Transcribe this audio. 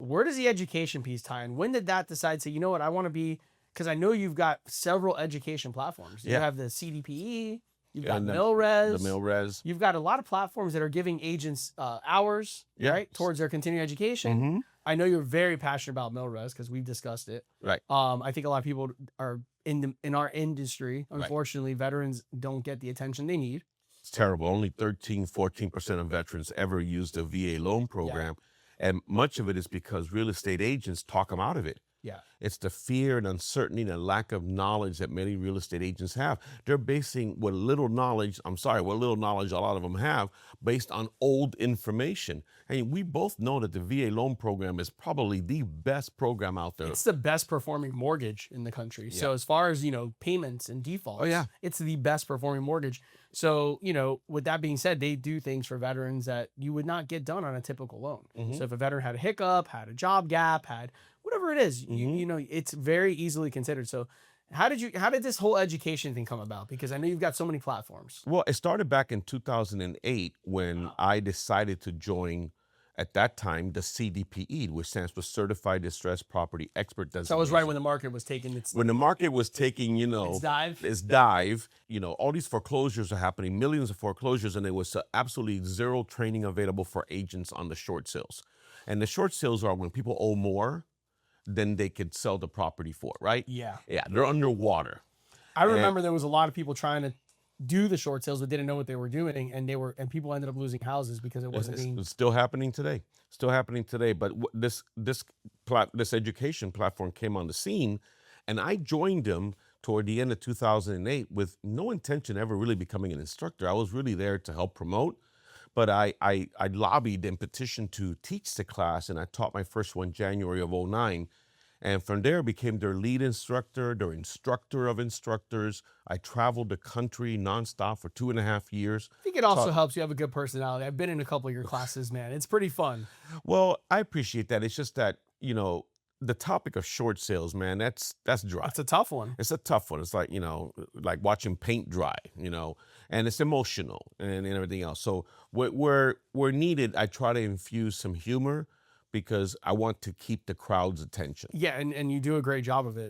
where does the education piece tie in? When did that decide to, you know what, I want to be, because I know you've got several education platforms. You Yeah. have the CDPE, you've got And the MilRes. MilRes. You've got a lot of platforms that are giving agents hours, Yeah. right, towards their continuing education. Mhm. I know you're very passionate about MilRes because we've discussed it. Right. I think a lot of people are in our industry. Unfortunately, veterans don't get the attention they need. It's terrible. Only 13-14% of veterans ever use the VA loan program. And much of it is because real estate agents talk them out of it. Yeah. It's the fear and uncertainty and lack of knowledge that many real estate agents have. They're basing what little knowledge a lot of them have based on old information. And we both know that the VA loan program is probably the best program out there. It's the best performing mortgage in the country. So as far as, payments and defaults, it's the best performing mortgage. So, with that being said, they do things for veterans that you would not get done on a typical loan. So if a veteran had a hiccup, had a job gap, had whatever it is, it's very easily considered. So how did this whole education thing come about? Because I know you've got so many platforms. Well, it started back in 2008 when I decided to join, at that time, the CDPE, which stands for Certified Distressed Property Expert Designation. So I was right when the market was taking its taking, its dive. All these foreclosures are happening, millions of foreclosures, and there was absolutely zero training available for agents on the short sales. And the short sales are when people owe more than they could sell the property for, right? Yeah. Yeah, they're underwater. I remember there was a lot of people trying to do the short sales but didn't know what they were doing, and people ended up losing houses because it wasn't being. It's still happening today. But this education platform came on the scene, and I joined them toward the end of 2008 with no intention ever really becoming an instructor. I was really there to help promote, but I lobbied and petitioned to teach the class, and I taught my first one January of 2009. And from there, became their lead instructor, their instructor of instructors. I traveled the country nonstop for 2.5 years. I think it also helps you have a good personality. I've been in a couple of your classes, man. It's pretty fun. Well, I appreciate that. It's just that, the topic of short sales, man, that's dry. It's a tough one. It's a tough one. It's like, like watching paint dry, and it's emotional and everything else. So where needed, I try to infuse some humor because I want to keep the crowd's attention. Yeah, and you do a great job of it.